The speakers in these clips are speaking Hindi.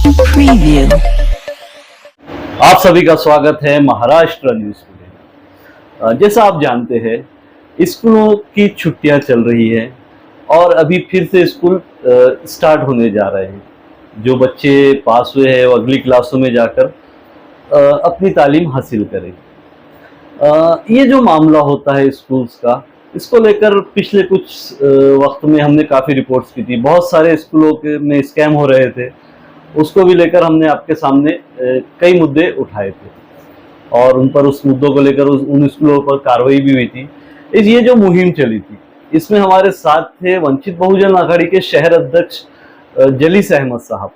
Preview. आप सभी का स्वागत है महाराष्ट्र न्यूज में। जैसा आप जानते हैं स्कूलों की छुट्टियां चल रही है और अभी फिर से स्कूल स्टार्ट होने जा रहे हैं। जो बच्चे पास हुए हैं वो अगली क्लासों में जाकर अपनी तालीम हासिल करें। ये जो मामला होता है स्कूल्स का, इसको लेकर पिछले कुछ वक्त में हमने काफ़ी रिपोर्ट्स की थी। बहुत सारे स्कूलों के में स्कैम हो रहे थे, उसको भी लेकर हमने आपके सामने कई मुद्दे उठाए थे और उन पर उस मुद्दों को लेकर उन स्कूलों पर कार्रवाई भी हुई थी। ये जो मुहिम चली थी, इसमें हमारे साथ थे वंचित बहुजन आघाड़ी के शहर अध्यक्ष जलीस अहमद साहब।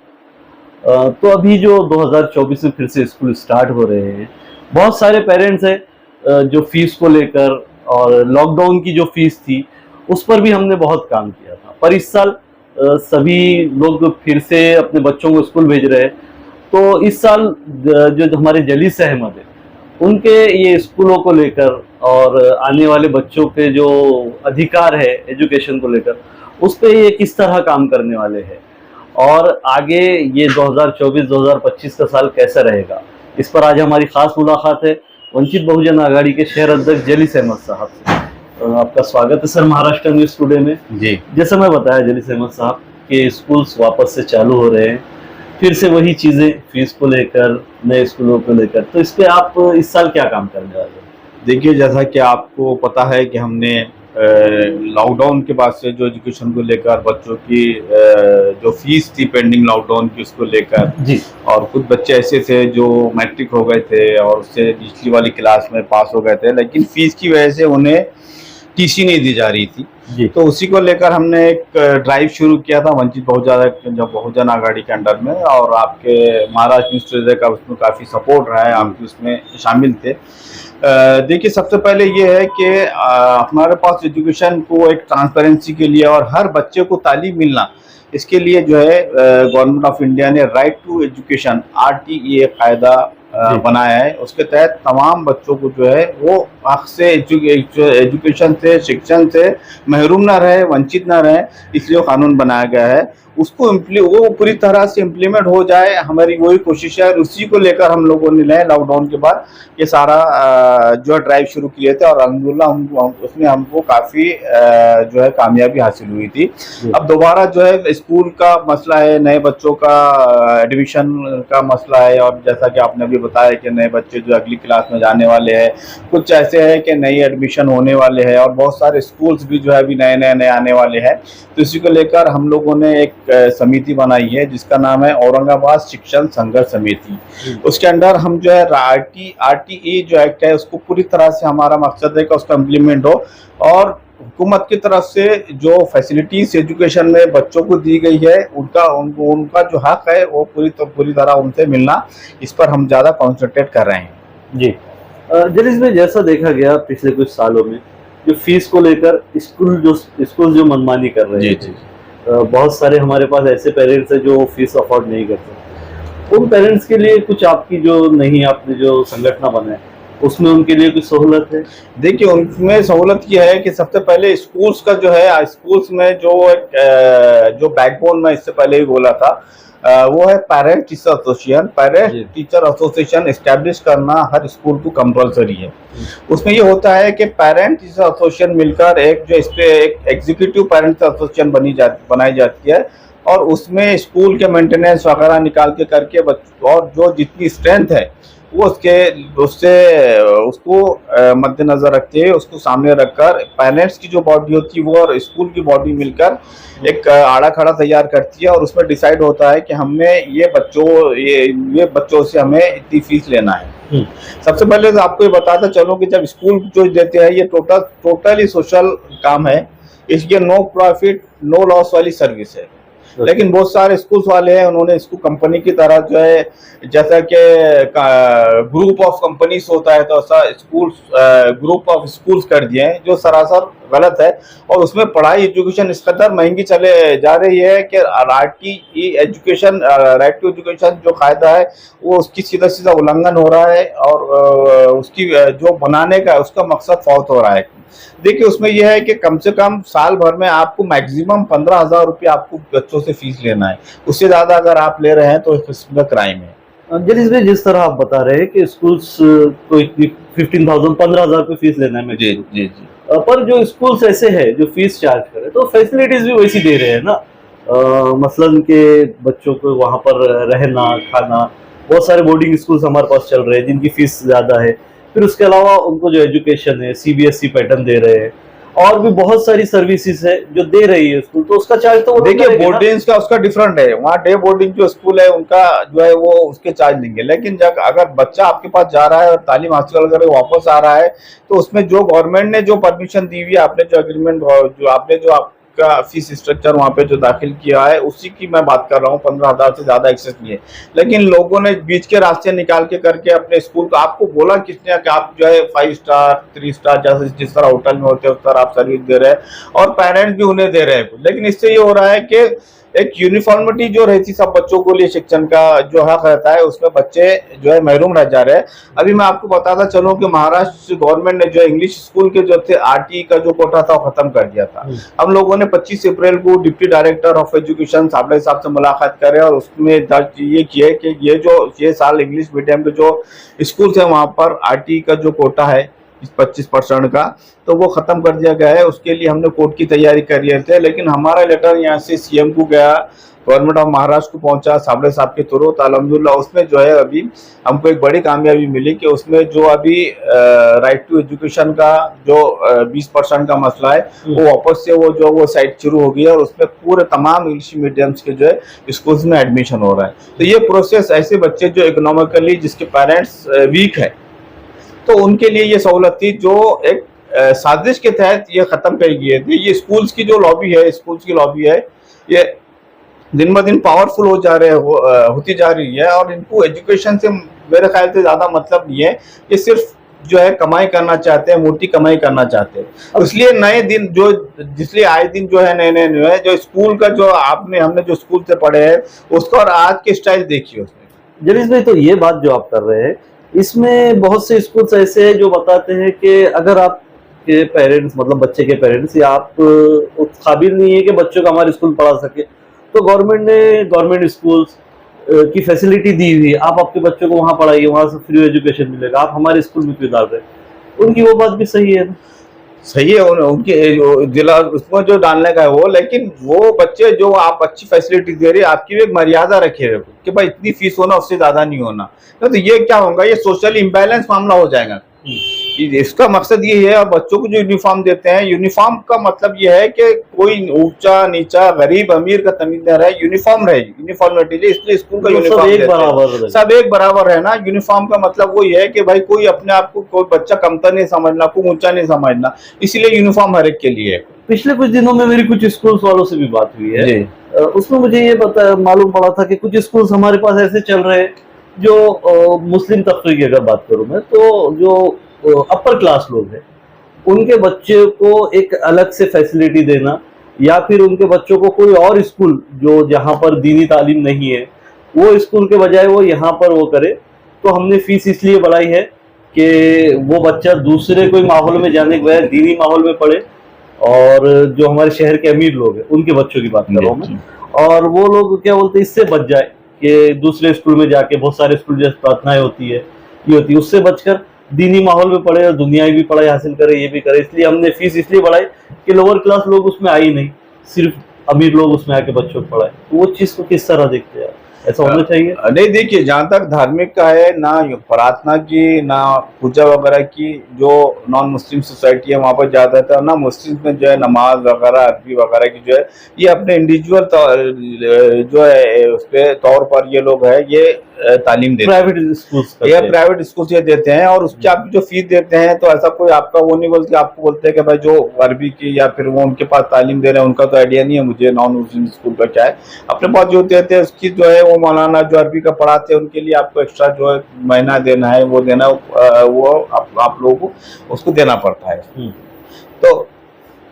तो अभी जो 2024 में फिर से स्कूल स्टार्ट हो रहे हैं, बहुत सारे पेरेंट्स हैं जो फीस को लेकर और लॉकडाउन की जो फीस थी उस पर भी हमने बहुत काम किया था। पर इस साल सभी लोग फिर से अपने बच्चों को स्कूल भेज रहे हैं। तो इस साल जो हमारे जलीस अहमद है, उनके ये स्कूलों को लेकर और आने वाले बच्चों के जो अधिकार है एजुकेशन को लेकर, उस पर ये किस तरह काम करने वाले हैं और आगे ये 2024-2025 का साल कैसा रहेगा, इस पर आज हमारी खास मुलाकात है वंचित बहुजन आघाड़ी के शहर अध्यक्ष जलीस अहमद साहब से। आपका स्वागत है सर महाराष्ट्र न्यूज टुडे में। जी, जैसा मैं बताया जलीस अहमद साहब कि स्कूल्स वापस से चालू हो रहे हैं, फिर से वही चीजें फीस को लेकर, नए स्कूलों को लेकर, तो इस पे आप इस साल क्या काम करने वाले हैं? देखिए जैसा कि आपको पता है कि हमने लॉकडाउन के बाद से जो एजुकेशन को लेकर बच्चों की जो फीस थी पेंडिंग लॉकडाउन की उसको लेकर जी, और कुछ बच्चे ऐसे थे जो मैट्रिक हो गए थे और उससे निचली वाली क्लास में पास हो गए थे, लेकिन फीस की वजह से उन्हें टीसी नहीं दी जा रही थी। जी, तो उसी को लेकर हमने एक ड्राइव शुरू किया था वंचित बहुजन आघाड़ी के अंडर में, और आपके महाराष्ट्र न्यूज टुडे का उसमें काफ़ी सपोर्ट रहा है, आप भी उसमें शामिल थे। देखिए सबसे पहले ये है कि हमारे पास एजुकेशन को एक ट्रांसपेरेंसी के लिए और हर बच्चे को तालीम मिलना, इसके लिए जो है गवर्नमेंट ऑफ इंडिया ने राइट टू एजुकेशन RTE कायदा बनाया है। उसके तहत तमाम बच्चों को जो है वो हक से एजुकेशन से, शिक्षण से महरूम ना रहे, वंचित ना रहे, इसलिए कानून बनाया गया है। उसको वो पूरी तरह से इम्प्लीमेंट हो जाए, हमारी वही कोशिश है। उसी को लेकर हम लोगों ने लॉकडाउन के बाद ये सारा जो ड्राइव शुरू किए थे और अल्हम्दुलिल्लाह उसमें हमको काफ़ी जो है कामयाबी हासिल हुई थी। अब दोबारा जो है स्कूल का मसला है, नए बच्चों का एडमिशन का मसला है, और जैसा कि आपने अभी बताया कि नए बच्चे जो अगली क्लास में जाने वाले हैं, कुछ ऐसे है कि नई एडमिशन होने वाले हैं और बहुत सारे स्कूल्स भी जो है अभी नए आने वाले हैं। तो इसी को लेकर हम लोगों ने एक समिति बनाई है जिसका नाम है औरंगाबाद शिक्षण संघर्ष समिति। उसके अंदर हम जो है RTE जो एक्ट है उसको पूरी तरह से, हमारा मकसद है कि उसका इम्प्लीमेंट हो और हुकूमत की तरफ से जो फैसिलिटीज एजुकेशन में बच्चों को दी गई है उनका जो हक है वो पूरी तरह उनसे मिलना, इस पर हम ज़्यादा कॉन्सेंट्रेट कर रहे हैं। जी। जलीस में जैसा देखा गया पिछले कुछ सालों में जो फीस को लेकर स्कूल जो मनमानी कर रहे हैं, जी। बहुत सारे हमारे पास ऐसे पेरेंट्स हैं जो फीस अफोर्ड नहीं कर सकते। उन पेरेंट्स के लिए कुछ आपकी जो नहीं, आपने जो संगठन बनाए उसमें उनके लिए कुछ सहूलत है? देखिए उनमें सहूलत ये है कि सबसे पहले स्कूल्स का जो है, स्कूल्स में जो बैकबोन में इससे पहले ही बोला था, वो है पेरेंट टीचर एसोसिएशन एस्टैब्लिश करना हर स्कूल को कंपलसरी है। उसमें ये होता है कि पेरेंट टीचर एसोसिएशन मिलकर एक जो इस पे एक एग्जीक्यूटिव पेरेंट्स एसोसिएशन बनाई जाती है और उसमें स्कूल के मेंटेनेंस वगैरह निकाल के करके और जो जितनी स्ट्रेंथ है वो उसको मद्देनजर रखते हुए उसको सामने रखकर पेरेंट्स की जो बॉडी होती है वो और स्कूल की बॉडी मिलकर एक आड़ा खड़ा तैयार करती है और उसमें डिसाइड होता है कि हमें ये बच्चों से हमें इतनी फीस लेना है। सबसे पहले तो आपको ये बताता चलो कि जब स्कूल जो देते हैं ये टोटली सोशल काम है, इसलिए नो प्रॉफिट नो लॉस वाली सर्विस है। लेकिन बहुत सारे स्कूल्स वाले हैं, उन्होंने इसको कंपनी की तरह जो है, जैसा कि ग्रुप ऑफ कंपनीज होता है तो ऐसा ग्रुप ऑफ स्कूल्स कर दिए हैं, जो सरासर गलत है। और उसमें पढ़ाई एजुकेशन इस कदर महंगी चले जा रही है कि RTE education, right to education जो कायदा है वो उसकी सीधा उल्लंघन हो रहा है और उसकी जो बनाने का उसका मकसद फौत हो रहा है। देखिए उसमें यह है कि कम से कम साल भर में आपको मैक्सिमम 15,000 रुपये आपको बच्चों से फीस लेना है, उससे ज्यादा अगर आप ले रहे हैं तो इसमें क्राइम है। जलीस भाई, जिस तरह आप बता रहे हैं कि स्कूल्स को इतनी 15,000 15,000 रुपये फीस लेना है जी जी जी। पर जो स्कूल्स ऐसे हैं जो फीस चार्ज करे तो फैसिलिटीज भी वैसी दे रहे हैं ना। मसलन के बच्चों को वहां पर रहना खाना, बहुत सारे बोर्डिंग स्कूल्स हमारे पास चल रहे हैं जिनकी फीस ज्यादा है। फिर उसके अलावा उनको जो एजुकेशन है सीबीएसई पैटर्न दे रहे हैं, और भी बहुत सारी सर्विसेज है जो दे रही है स्कूल, तो उसका चार्ज तो वो देखिए करेंगे ना। बोर्डिंग्स का उसका डिफरेंट है, वहाँ डे बोर्डिंग जो स्कूल है उनका जो है वो उसके चार्ज लेंगे, लेकिन जब अगर बच्चा आपके पास जा रहा है और तालीम हासिल करके वापस आ रहा है तो उसमें जो गवर्नमेंट ने जो परमिशन दी हुई है, आपने जो एग्रीमेंट जो आपने जो आपका फीस स्ट्रक्चर वहाँ पे जो दाखिल किया है उसी की मैं बात कर रहा हूँ। 15,000 से ज्यादा एक्सेस नहीं है, लेकिन लोगों ने बीच के रास्ते निकाल के करके अपने स्कूल का, आपको बोला किसने कि आप जो है 5 स्टार 3 स्टार जैसे जिस तरह होटल में होते हैं उस तरह आप सर्विस दे रहे हैं और पेरेंट्स भी उन्हें दे रहे हैं। लेकिन इससे ये हो रहा है कि एक यूनिफॉर्मिटी जो रहती सब बच्चों को लिए शिक्षण का जो हक रहता है उसमें बच्चे जो है महरूम रह जा रहे हैं। अभी मैं आपको बताता चलूं कि महाराष्ट्र गवर्नमेंट ने जो इंग्लिश स्कूल के जो थे आरटी का जो कोटा था वो खत्म कर दिया था। हम लोगों ने 25 अप्रैल को deputy director of education Sable साहब से मुलाकात करे और उसमें ये किया कि ये साल इंग्लिश मीडियम के जो स्कूल है वहां पर आरटी का जो कोटा है 25% का तो वो खत्म कर दिया गया है। उसके लिए हमने कोर्ट की तैयारी कर रहे थे, लेकिन हमारा लेटर यहाँ से सीएम को गया, गवर्नमेंट ऑफ महाराष्ट्र को पहुंचा साबले साहब के थ्रू। तो अल्हम्दुलिल्लाह उसमें जो है अभी हमको एक बड़ी कामयाबी मिली कि उसमें जो अभी राइट टू एजुकेशन का जो 20% का मसला है वो वापस से वो साइट शुरू हो गई है और उसमें पूरे तमाम इंग्लिश मीडियम्स के जो है स्कूल्स में एडमिशन हो रहा है। तो ये प्रोसेस ऐसे बच्चे जो इकोनॉमिकली जिसके पेरेंट्स वीक है तो उनके लिए ये सहूलत थी जो एक साजिश के तहत ये खत्म कर गए थे। ये स्कूल्स की जो लॉबी है, स्कूल्स की लॉबी है, ये दिन ब दिन पावरफुल होती जा रही है और इनको एजुकेशन से मेरे ख्याल से ज्यादा मतलब नहीं है। ये सिर्फ जो है कमाई करना चाहते हैं, मोटी कमाई करना चाहते हैं। इसलिए नए दिन जो जिसलिए आए दिन जो है नए जो स्कूल का जो हमने जो स्कूल से पढ़े हैं उसका और आज के स्टाइल देखिए उसमें। जलीस भाई, तो ये बात जो आप कर रहे हैं इसमें बहुत से स्कूल्स ऐसे हैं जो बताते हैं कि अगर आपके पेरेंट्स मतलब बच्चे के पेरेंट्स या आप उस काबिल नहीं है कि बच्चों को हमारे स्कूल पढ़ा सके तो गवर्नमेंट ने गवर्नमेंट स्कूल्स की फैसिलिटी दी हुई है, आप आपके बच्चों को वहाँ पढ़ाइए, वहाँ से फ्री एजुकेशन मिलेगा, आप हमारे स्कूल में क्यों डाल रहे हैं। उनकी वो बात भी सही है ना, सही है उनके जिला उसमें जो डालने का है वो, लेकिन वो बच्चे जो आप अच्छी फैसिलिटी दे रहे हैं आपकी भी एक मर्यादा रखिए कि भाई इतनी फीस होना उससे ज्यादा नहीं होना। तो ये क्या होगा, ये सोशल इम्बैलेंस मामला हो जाएगा। इसका मकसद ये है, और बच्चों को जो यूनिफॉर्म देते हैं, यूनिफॉर्म का मतलब ये है कि कोई ऊंचा नीचा गरीब अमीर का तमीज न रहे, यूनिफॉर्म रहे, यूनिफॉर्मिटी, इसलिए स्कूल का यूनिफॉर्म सब एक बराबर है ना। यूनिफॉर्म का मतलब वही है कि भाई कोई अपने आप को कोई बच्चा कमतर नहीं समझना, कोई ऊंचा नहीं समझना, इसलिए यूनिफॉर्म हर एक के लिए है। पिछले कुछ दिनों में मेरी कुछ स्कूल्स वालों से भी बात हुई है, उसमें मुझे ये मालूम पड़ा था कि कुछ स्कूल्स हमारे पास ऐसे चल रहे हैं जो मुस्लिम तबके की अगर बात करूं मैं तो जो अपर क्लास लोग हैं उनके बच्चे को एक अलग से फैसिलिटी देना या फिर उनके बच्चों को कोई और स्कूल जो जहां पर दीनी तालीम नहीं है वो स्कूल के बजाय वो यहाँ पर वो करे। तो हमने फीस इसलिए बढ़ाई है कि वो बच्चा दूसरे कोई माहौल में जाने के बजाय दीनी माहौल में पढ़े, और जो हमारे शहर के अमीर लोग हैं उनके बच्चों की बात कर रहा हूँ मैं, और वो लोग क्या बोलते हैं इससे बच जाए कि दूसरे स्कूल में जाके बहुत सारे स्कूल जैसे प्रार्थनाएं होती है ये होती है उससे बचकर दीनी माहौल में पढ़े और दुनियावी भी पढ़ाई हासिल करे, ये भी करे। इसलिए हमने फीस इसलिए बढ़ाई कि लोअर क्लास लोग उसमें आए ही नहीं, सिर्फ अमीर लोग उसमें आके बच्चों को पढ़ाए। तो वो चीज को किस तरह देखते हैं, ऐसा होना चाहिए? नहीं, देखिए जहाँ तक धार्मिक का है, ना प्रार्थना की ना पूजा वगैरह की जो नॉन मुस्लिम सोसाइटी है वहाँ पर ज्यादातर, ना मुस्लिम में जो है नमाज वगैरह अरबी वगैरह की जो है ये अपने इंडिविजुअल जो है उस पे तौर पर ये लोग है ये तालीम देते हैं। प्राइवेट स्कूल ये देते हैं और उसकी आप जो फीस देते हैं तो ऐसा कोई आपका वो नहीं बोलते, आपको बोलते हैं कि भाई जो अरबी की या फिर वो उनके पास तालीम दे रहे हैं उनका तो आइडिया नहीं है मुझे नॉन मुस्लिम स्कूल का क्या है। अपने पास जो देते हैं उसकी जो है वो मौलाना जो अरबी का पढ़ाते हैं उनके लिए आपको एक्स्ट्रा जो है महीना देना है वो देना वो आप लोगों को उसको देना पड़ता है। तो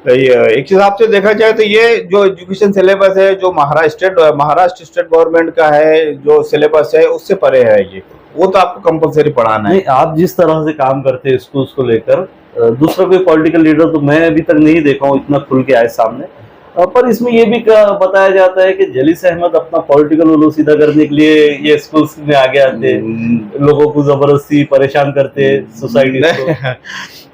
एक हिसाब से देखा जाए तो ये जो एजुकेशन सिलेबस है जो महाराष्ट्र स्टेट गवर्नमेंट का है जो सिलेबस है उससे परे है, ये वो तो आपको कंपलसरी पढ़ाना है। नहीं, आप जिस तरह से काम करते हैं स्कूल्स को लेकर, दूसरा कोई पॉलिटिकल लीडर तो मैं अभी तक नहीं देखा हूँ इतना खुल के आए सामने। पर इसमें ये भी बताया जाता है कि जलीस अहमद अपना पॉलिटिकल उलू सीधा करने के लिए ये स्कूल्स में आगे आते, लोगों को जबरदस्ती परेशान करते, सोसाइटी को।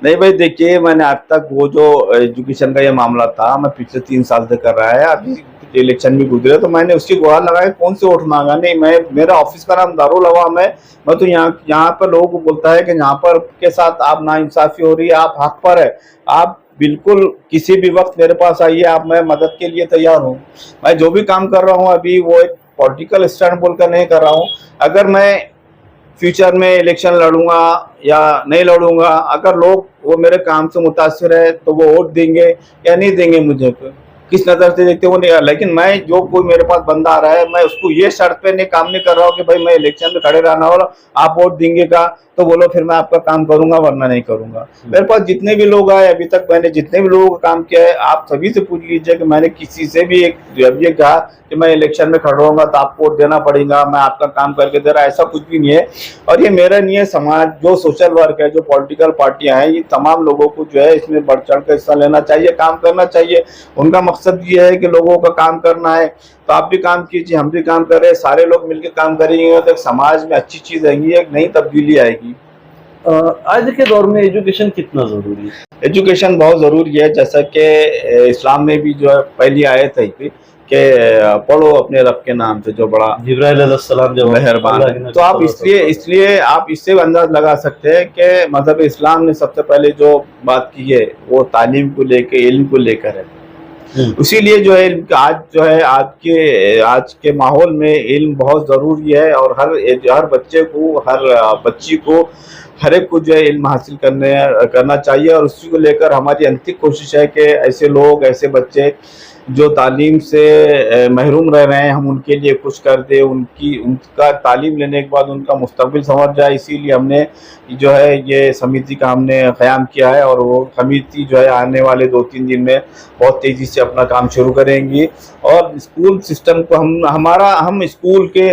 नहीं भाई, देखिए मैंने आज तक वो जो एजुकेशन का ये मामला था, मैं पिछले 3 साल से कर रहा है। अभी इलेक्शन भी गुजरे तो मैंने उसकी गुहार लगाई, कौन से वोट मांगा नहीं। मैं, मेरा ऑफिस का नाम दारुल अवाम है। मैं तो यहाँ पर लोगों को बोलता है कि यहाँ पर के साथ आप नाइंसाफी हो रही है, आप हक पर है, आप बिल्कुल किसी भी वक्त मेरे पास आइए, आप, मैं मदद के लिए तैयार हूँ। मैं जो भी काम कर रहा हूँ अभी वो एक पॉलिटिकल स्टैंड बोलकर नहीं कर रहा हूँ। अगर मैं फ्यूचर में इलेक्शन लड़ूंगा या नहीं लड़ूंगा, अगर लोग वो मेरे काम से मुतासिर है तो वो वोट देंगे या नहीं देंगे, मुझे किस नज़र से देखते वो नहीं। लेकिन मैं, जो कोई मेरे पास बंदा आ रहा है, मैं उसको ये शर्त पे नहीं काम नहीं कर रहा हूँ कि भाई मैं इलेक्शन में खड़े रहना हो, आप वोट देंगे का तो बोलो फिर मैं आपका काम करूंगा वरना नहीं करूंगा। मेरे पास जितने भी लोग आए अभी तक, मैंने जितने भी लोगों का काम किया है, आप सभी से पूछ लीजिए कि मैंने किसी से भी जब ये कहा कि मैं इलेक्शन में खड़ा रहूंगा तो आपको वोट देना पड़ेगा, मैं आपका काम करके दे रहा, ऐसा कुछ भी नहीं है। और ये मेरा नहीं है, समाज जो सोशल वर्क है, जो पॉलिटिकल पार्टियां हैं, ये तमाम लोगों को जो है इसमें बढ़ चढ़ कर हिस्सा लेना चाहिए, काम करना चाहिए। उनका मकसद ये है कि लोगों का काम करना है, तो आप भी काम कीजिए, हम भी काम कर रहे हैं, सारे लोग मिलकर काम करेंगे तो समाज में अच्छी चीज आएगी, एक नई तब्दीली आएगी। आज के दौर में एजुकेशन कितना जरूरी है? एजुकेशन बहुत जरूरी है। जैसा कि इस्लाम में भी जो है पहली आयत है कि पढ़ो अपने रब के नाम से जो बड़ा जिब्राइल अलैहिस्सलाम जब मेहरबान है। तो आप इसलिए आप इससे अंदाज लगा सकते हैं कि मजहब इस्लाम ने सबसे पहले जो बात की है वो तालीम को लेकर, इल्म को लेकर है। इसीलिए जो है आज जो है आज के माहौल में इल्म बहुत ज़रूरी है और हर बच्चे को, हर बच्ची को, हर एक को जो है इल्म हासिल करना चाहिए। और उसी को लेकर हमारी अंतिम कोशिश है कि ऐसे लोग, ऐसे बच्चे जो तालीम से महरूम रह रहे हैं, हम उनके लिए कुछ कर दें, उनका तालीम लेने के बाद उनका मुस्तकबिल संवर जाए। इसीलिए हमने जो है ये समिति का हमने क़याम किया है और वो समिति जो है आने वाले 2-3 दिन में बहुत तेज़ी से अपना काम शुरू करेंगी। और स्कूल सिस्टम को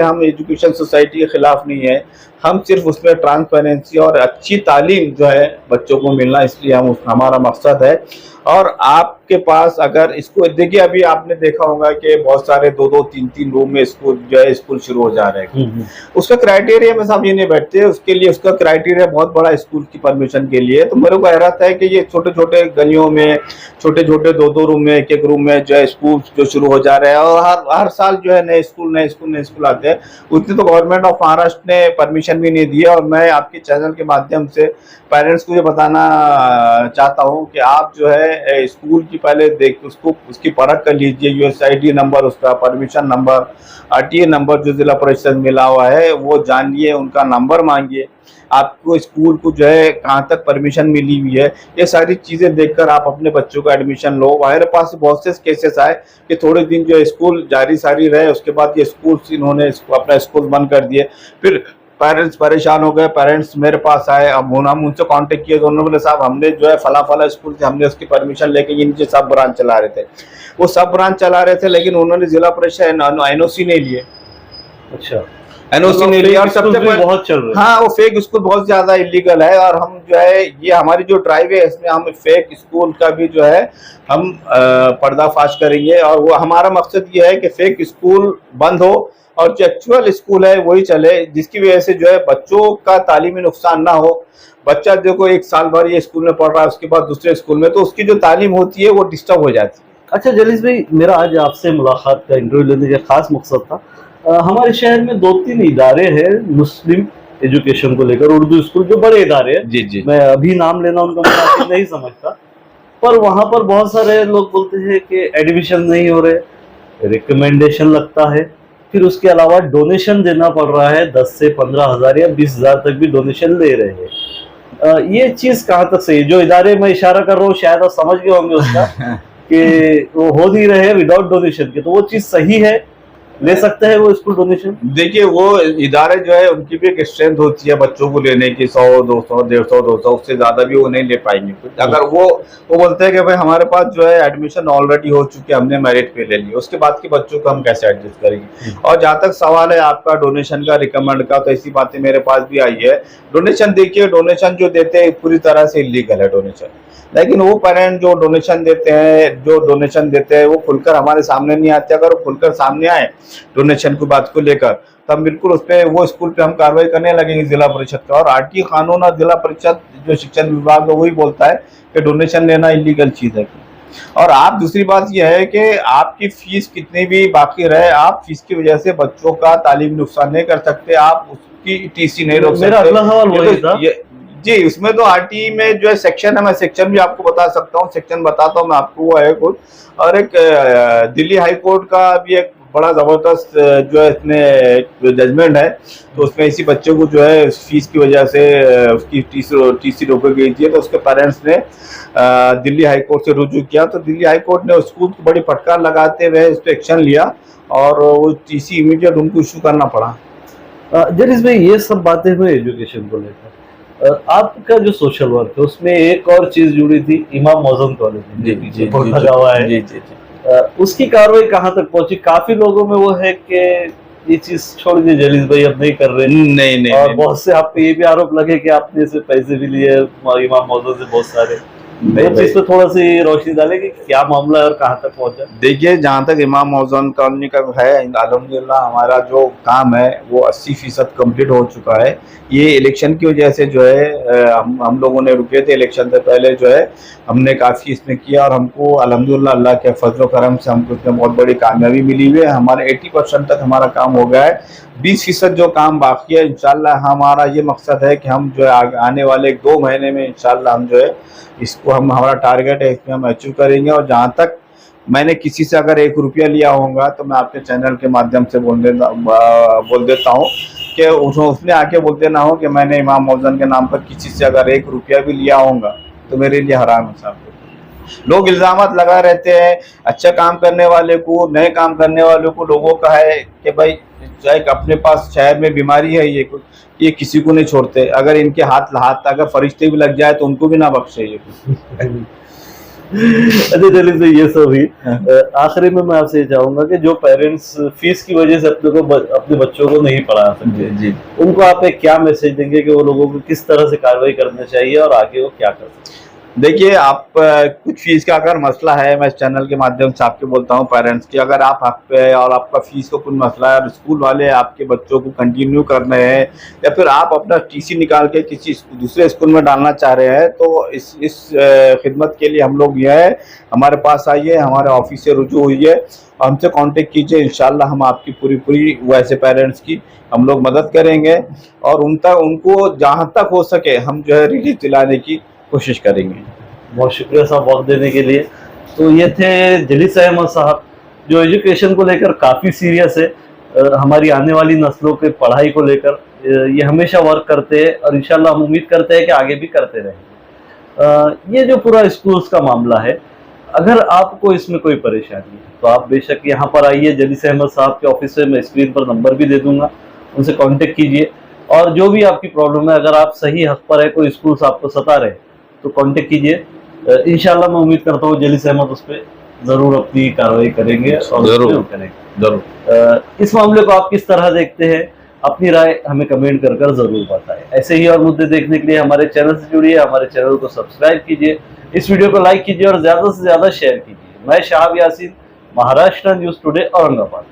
हम एजुकेशन सोसाइटी के ख़िलाफ़ नहीं है, हम सिर्फ उसमें ट्रांसपेरेंसी और अच्छी तालीम जो है बच्चों को मिलना, इसलिए हमारा मकसद है। और आपके पास अगर इसको देखिए, अभी आपने देखा होगा कि बहुत सारे 2-2, 3-3 रूम में स्कूल शुरू हो जा रहे हैं। उसका क्राइटेरिया में सब ये नहीं बैठते, उसके लिए उसका क्राइटेरिया बहुत बड़ा स्कूल की परमिशन के लिए। तो मेरे को हैरत है कि ये छोटे छोटे गलियों में, छोटे छोटे 2-2 रूम में, एक रूम में जो है स्कूल जो शुरू हो जा रहे हैं और हर साल जो है नए स्कूल आते हैं। उतनी तो गवर्नमेंट ऑफ महाराष्ट्र ने परमिशन भी नहीं दी है। और मैं आपके चैनल के माध्यम से पेरेंट्स को ये बताना चाहता हूँ कि आप जो है स्कूल की पहले उसकी परख कर लीजिए। यूएसआईडी नंबर, उसका परमिशन नंबर, आरटीए नंबर जो जिला परिषद मिला हुआ है वो जानिए, उनका नंबर मांगिए, आपको स्कूल को जो है कहाँ तक परमिशन मिली हुई है, ये सारी चीज़ें देखकर आप अपने बच्चों का एडमिशन लो। हमारे पास बहुत से केसेस आए कि थोड़े दिन जो स्कूल जारी सारी रहे, उसके बाद ये इन्होंने अपना स्कूल बंद कर दिए। फिर पेरेंट्स परेशान हो गए, पेरेंट्स मेरे पास आए, अब हम उनसे कांटेक्ट किए तो उन्होंने बोले साहब हमने जो है फला स्कूल से हमने उसकी परमिशन लेके ये नीचे सब ब्रांच चला रहे थे, वो सब ब्रांच चला रहे थे, लेकिन उन्होंने जिला परिषद एनओसी नहीं लिए। अच्छा, एनओसी नहीं लिया और सबसे बहुत चल रहा है। हाँ, वो फेक स्कूल बहुत ज्यादा इलीगल है। और हम जो है ये हमारी जो ड्राइव है इसमें हम फेक स्कूल का भी जो है हम पर्दाफाश करेंगे। और वो हमारा मकसद ये है कि फेक स्कूल बंद हो और जो एक्चुअल स्कूल है वही चले, जिसकी वजह से जो है बच्चों का तालीमी नुकसान ना हो। बच्चा देखो 1 साल भर ये स्कूल में पढ़ रहा है, उसके बाद दूसरे स्कूल में, तो उसकी जो तालीम होती है वो डिस्टर्ब हो जाती है। अच्छा जलीस भाई, मेरा आज आपसे मुलाकात का, इंटरव्यू लेने का खास मकसद था, हमारे शहर में 2-3 इदारे हैं मुस्लिम एजुकेशन को लेकर, उर्दू स्कूल जो बड़े इदारे हैं। जी। मैं अभी नाम लेना उनका मुनासिब नहीं समझता, पर वहां पर बहुत सारे लोग बोलते हैं कि एडमिशन नहीं हो रहे, रिकमेंडेशन लगता है, फिर उसके अलावा डोनेशन देना पड़ रहा है, 10 से 15 हज़ार या 20 हज़ार तक भी डोनेशन ले रहे हैं। ये चीज कहाँ तक सही है? जो इदारे मैं इशारा कर रहा हूँ शायद आप समझ गए होंगे उसका कि वो हो नहीं रहे विदाउट डोनेशन के, तो वो चीज सही है ले सकते हैं वो स्कूल डोनेशन? देखिए वो इदारे जो है उनकी भी एक स्ट्रेंथ होती है बच्चों को लेने की, 100 200 150 200, उससे ज्यादा भी वो नहीं ले पाएंगे। अगर वो बोलते हैं कि भाई हमारे पास जो है एडमिशन ऑलरेडी हो चुके, हमने मेरिट पे ले लिया, उसके बाद के बच्चों को हम कैसे एडजस्ट करेंगे। और जहाँ तक सवाल है आपका डोनेशन का, रिकमेंड का, तो ऐसी बातें मेरे पास भी आई है। डोनेशन देखिए, डोनेशन जो देते हैं पूरी तरह से इलीगल है डोनेशन, लेकिन वो पेरेंट जो डोनेशन देते हैं वो खुलकर हमारे सामने नहीं आते। अगर वो खुलकर सामने आए डोनेशन की बात को लेकर, तब बिल्कुल उस पे वो स्कूल पे हम कार्रवाई करने लगेंगे जिला परिषद का। और आरटी कानून और जिला परिषद जो शिक्षा विभाग है वही बोलता है कि डोनेशन लेना इलीगल चीज है। और आप दूसरी बात यह है कि आपकी फीस कितनी भी बाकी रहे, आप फीस की वजह से बच्चों का तालीम नुकसान नहीं कर सकते, आप उसकी टीसी नहीं रोक सकते। मेरा अगला सवाल वही था। जी, उसमें तो आरटी में जो है सेक्शन है, मैं सेक्शन भी आपको बता सकता हूँ, सेक्शन बताता हूँ मैं आपको, वो है कुछ। और एक दिल्ली हाई कोर्ट का भी एक बड़ा जबरदस्त जो है इसमें जजमेंट है, तो उसमें इसी बच्चे को जो है फीस की वजह से उसकी टीसी रोकी गई थी, तो उसके पेरेंट्स ने दिल्ली हाई कोर्ट से रुजू किया। तो दिल्ली हाई कोर्ट ने स्कूल को बड़ी फटकार लगाते हुए इस पर एक्शन लिया और वो टीसी इमीडिएट उनको इशू करना पड़ा। जलीस भाई, ये सब बातें हुई एजुकेशन को लेकर, आपका जो सोशल वर्क है उसमें एक और चीज जुड़ी थी, इमाम मौजूद कॉलेज लगा हुआ है। जी। उसकी कार्रवाई कहाँ तक पहुंची? काफी लोगों में वो है कि ये चीज छोड़ दीजिए जलीस भाई, अब नहीं कर रहे। नहीं। और बहुत से आप पे ये भी आरोप लगे कि आपने इसे पैसे भी लिए इमाम मौजूद से बहुत सारे। चीज पे थोड़ा सी रोशनी डाले कि क्या मामला है और कहाँ तक पहुंचा। देखिए, जहाँ तक इमाम मौजूद कॉलोनी का है, अल्हम्दुलिल्लाह हमारा जो काम है वो 80% कंप्लीट हो चुका है। ये इलेक्शन की वजह से जो है हम लोगों ने रुके थे, इलेक्शन से पहले जो है हमने काफ़ी इसमें किया और हमको अल्हम्दुलिल्लाह अल्लाह के फजल करम से हमको इसमें बहुत बड़ी कामयाबी मिली हुई है। हमारे 80% तक हमारा काम हो गया है, 20% जो काम बाकी है इंशाल्लाह हमारा ये मकसद है कि हम जो है आने वाले 2 महीने में इंशाल्लाह हम जो है इसको हमारा टारगेट है, इसमें हम अचीव करेंगे। और जहाँ तक मैंने किसी से अगर 1 रुपया लिया होगा तो मैं आपके चैनल के माध्यम से बोल देता हूँ कि उसने आके बोल देना हो कि मैंने इमाम मौजूद के नाम पर किसी से अगर 1 रुपया भी लिया होगा तो मेरे लिए हराम है साहब। लोग इल्जामात लगा रहते हैं, अच्छा काम करने वाले को, नए काम करने वालों को लोगों का है कि भाई चाहे अपने पास शहर में बीमारी है ये किसी को नहीं छोड़ते। अगर इनके हाथ अगर फरिश्ते भी लग जाए तो उनको भी ना बख्शे ये। अच्छा चलिए, तो ये सब ही आखिरी में मैं आपसे ये चाहूंगा कि जो पेरेंट्स फीस की वजह से अपने बच्चों को नहीं पढ़ा सकते जी, उनको आप एक क्या मैसेज देंगे कि वो लोगों को किस तरह से कार्रवाई करनी चाहिए और आगे वो क्या कर सकते हैं? देखिए, आप कुछ फीस का अगर मसला है, मैं इस चैनल के माध्यम से आपके बोलता हूँ पेरेंट्स की, अगर आप हक पे है और आपका फीस का कुछ मसला है और स्कूल वाले आपके बच्चों को कंटिन्यू कर रहे हैं या फिर आप अपना टीसी निकाल के किसी दूसरे स्कूल में डालना चाह रहे हैं, तो इस खिदमत के लिए हम लोग ये है, हमारे पास आइए, हमारे ऑफिस से रुजू हुई हमसे कांटेक्ट कीजिए। इंशाल्लाह हम आपकी पूरी वैसे पेरेंट्स की हम लोग मदद करेंगे और उनको जहाँ तक हो सके हम जो है रिलीफ दिलाने की कोशिश करेंगे। बहुत शुक्रिया साहब वक्त देने के लिए। तो ये थे जलीस अहमद साहब, जो एजुकेशन को लेकर काफ़ी सीरियस है, हमारी आने वाली नस्लों के पढ़ाई को लेकर ये हमेशा वर्क करते हैं और इंशाल्लाह हम उम्मीद करते हैं कि आगे भी करते रहेंगे। ये जो पूरा स्कूल्स का मामला है, अगर आपको इसमें कोई परेशानी है तो आप बेशक यहाँ पर आइए, जलीस अहमद साहब के ऑफिस से मैं स्क्रीन पर नंबर भी दे दूंगा, उनसे कांटेक्ट कीजिए और जो भी आपकी प्रॉब्लम है, अगर आप सही हक पर है, कोई स्कूल्स आपको सता रहे तो कांटेक्ट कीजिए। इंशाल्लाह मैं उम्मीद करता हूँ जलीस अहमद उस पर जरूर अपनी कार्रवाई करेंगे और जरूर करेंगे। इस मामले को आप किस तरह देखते हैं, अपनी राय हमें कमेंट कर जरूर बताएं। ऐसे ही और मुद्दे देखने के लिए हमारे चैनल से जुड़िए, हमारे चैनल को सब्सक्राइब कीजिए, इस वीडियो को लाइक कीजिए और ज्यादा से ज्यादा शेयर कीजिए। मैं शहाब यासीन, महाराष्ट्र न्यूज टुडे औरंगाबाद।